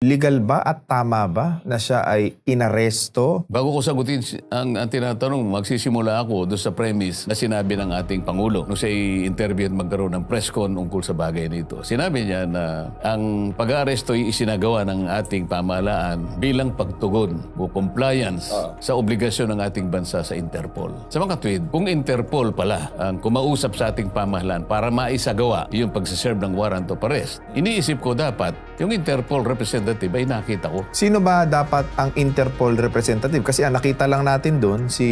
Legal ba at tama ba na siya ay inaresto? Bago ko sagutin ang tinatanong, magsisimula ako doon sa premise na sinabi ng ating Pangulo nung siya i-interview at magkaroon ng press con ungkol sa bagay nito. Sinabi niya na ang pag-aaresto ay isinagawa ng ating pamahalaan bilang pagtugon o compliance sa obligasyon ng ating bansa sa Interpol. Sa mga tweet, kung Interpol pala ang kumausap sa ating pamahalaan para maisagawa yung pagsaserve ng warrant of arrest, iniisip ko dapat yung Interpol representative ay nakita ko. Sino ba dapat ang Interpol representative? Kasi nakita lang natin doon si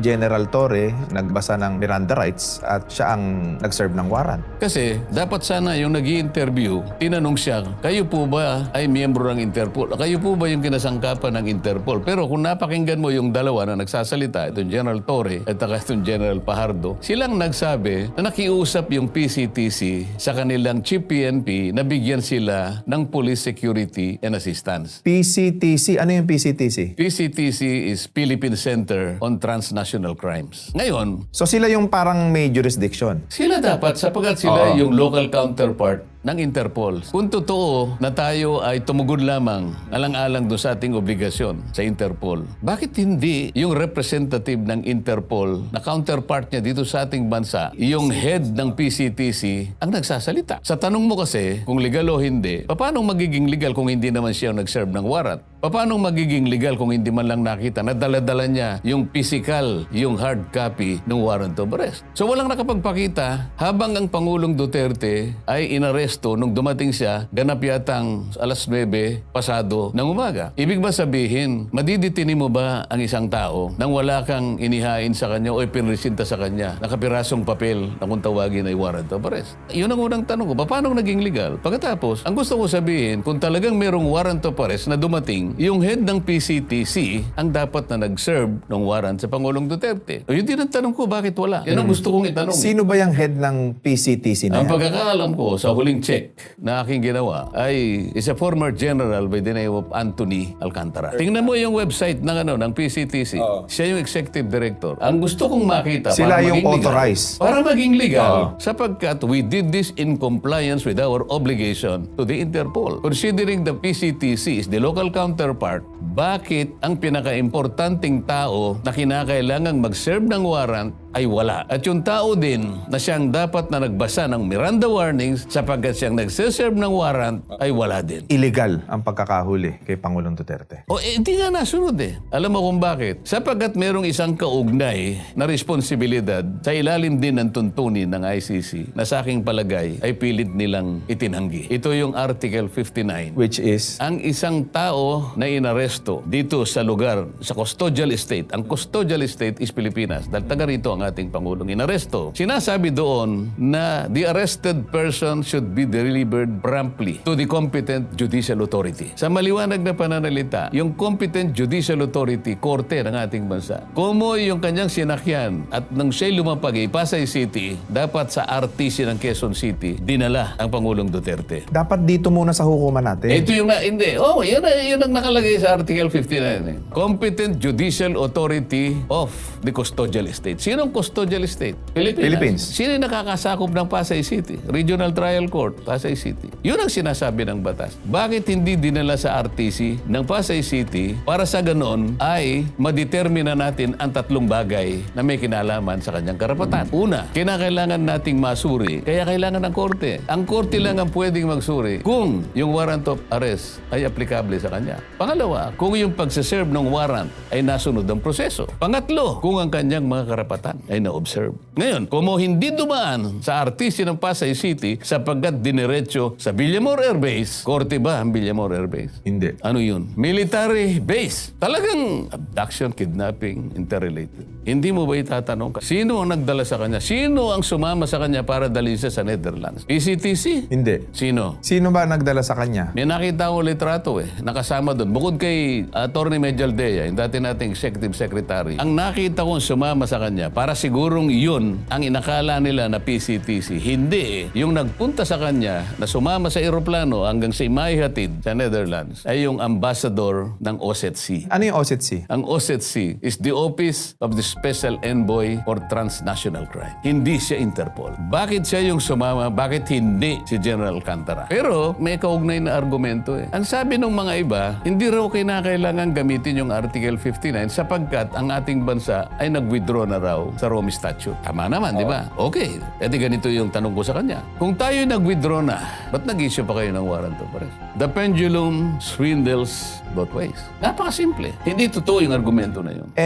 General Torre nagbasa ng Miranda rights at siya ang nag-serve ng warrant. Kasi dapat sana yung nag-i-interview, tinanong siya, kayo po ba ay miyembro ng Interpol? Kayo po ba yung kinasangkapan ng Interpol? Pero kung napakinggan mo yung dalawa na nagsasalita, itong General Torre at itong General Pajardo, silang nagsabi na nakiusap yung PCTC sa kanilang Chief PNP na bigyan sila ng police security and assistance. PCTC? Ano yung PCTC? PCTC is Philippine Center on Transnational Crimes. Ngayon, So sila yung parang may jurisdiction. sila dapat sapagkat sila yung local counterpart ng Interpol. Kung totoo na tayo ay tumugod lamang alang-alang doon sa ating obligasyon sa Interpol, bakit hindi yung representative ng Interpol na counterpart niya dito sa ating bansa, yung head ng PCTC, ang nagsasalita? Sa tanong mo kasi, kung legal o hindi, paano magiging legal kung hindi naman siya nag-serve ng warrant? Paano magiging legal kung hindi man lang nakita na dala-dala niya yung physical, yung hard copy ng warrant of arrest? So walang nakapagpakita habang ang Pangulong Duterte ay inaresto nung dumating siya, ganap yatang alas 9 pasado ng umaga. Ibig ba sabihin, madiditini mo ba ang isang tao nang wala kang inihain sa kanya o ipinresinta sa kanya nakapirasong papel na kung tawagin ay warrant of arrest? Yun ang unang tanong ko, paano naging legal? Pagkatapos, ang gusto ko sabihin, kung talagang merong warrant of arrest na dumating, yung head ng PCTC ang dapat na nag-serve ng warrant sa Pangulong Duterte. O yun din ang tanong ko, bakit wala? Yan ang gusto kong itanong. Sino ba yung head ng PCTC na Ang yan? pagkakaalam ko sa huling check na aking ginawa ay is a former general by the name of Anthony Alcantara. Tingnan mo yung website ng PCTC. Siya yung executive director. Ang gusto kong makita Sila para yung maging legal, authorized. para maging legal sapagkat we did this in compliance with our obligation to the Interpol. Considering the PCTC is the local counterpart, bakit ang pinaka-importanting tao na kinakailangang mag-serve ng warrant ay wala? At yung tao din na siyang dapat na nagbasa ng Miranda warnings sapagkat siyang nagsiserve ng warrant ay wala din. Illegal ang pagkakahuli kay Pangulong Duterte. O hindi nga nasunod eh. Alam mo kung bakit? Sapagkat merong isang kaugnay na responsibilidad sa ilalim din ng tuntunin ng ICC na sa aking palagay ay pilit nilang itinanggi. Ito yung Article 59. Which is? Ang isang tao na inaresto dito sa lugar, sa custodial estate. Ang custodial estate is Pilipinas. Dahil taga rito ang ating Pangulong inaresto. Sinasabi doon na the arrested person should be delivered promptly to the competent judicial authority. Sa maliwanag na pananalita, yung competent judicial authority, korte ng ating bansa. Kumo yung kanyang sinakyan at nang siya'y lumapag Pasay City, dapat sa RTC ng Quezon City, dinala ang Pangulong Duterte. Dapat dito muna sa hukuman natin. Ito yung hindi. Yun ang nakalagay sa Article 59. Competent Judicial Authority of the Custodial Estate. Sino ang Custodial Estate? Philippines. Sino yung nakakasakop ng Pasay City? Regional Trial Court, Pasay City. Yun ang sinasabi ng batas. Bakit hindi dinala sa RTC ng Pasay City para sa ganon ay madetermina natin ang tatlong bagay na may kinalaman sa kanyang karapatan? Una, kinakailangan nating masuri, kaya kailangan ng korte. Ang korte lang ang pwedeng magsuri kung yung warrant of arrest ay aplikable sa kanya. Pangalawa, kung yung pagsaserve ng warrant ay nasunod ang proseso. Pangatlo, kung ang kanyang mga karapatan ay na-observe. Ngayon, kung hindi dumaan sa RTC ng Pasay City sapagkat diniretso sa Villamor Air Base, korte ba ang Villamor Air Base? Hindi. Ano yun? Military base. Talagang abduction, kidnapping, interrelated. Hindi mo ba itatanong ka? Sino ang nagdala sa kanya? Sino ang sumama sa kanya para dalhin siya sa Netherlands? PCTC? Hindi. Sino? Sino ba nagdala sa kanya? May nakita ko litrato nakasama doon. Bukod kay Atty. Medjaldea, yung dati nating executive secretary, ang nakita kong sumama sa kanya para Para sigurong yun ang inakala nila na PCTC. Hindi. Yung nagpunta sa kanya na sumama sa eroplano hanggang sa Imayhatid sa Netherlands ay yung ambassador ng OSCE. Ano yung OSCE? Ang OSCE is the Office of the Special Envoy for Transnational Crime. Hindi siya Interpol. Bakit siya yung sumama? Bakit hindi si General Alcantara? Pero may kaugnay na argumento eh. Ang sabi ng mga iba, hindi raw kinakailangan gamitin yung Article 59 sapagkat ang ating bansa ay nag-withdraw na raw sa Rome Statute. Tama naman, di ba? Okay. Edi ganito yung tanong ko sa kanya. Kung tayo nag-withdraw na, ba't nag-issue pa kayo ng warrant of arrest? The pendulum swindles both ways. Napakasimple. Hindi totoo yung argumento na yun.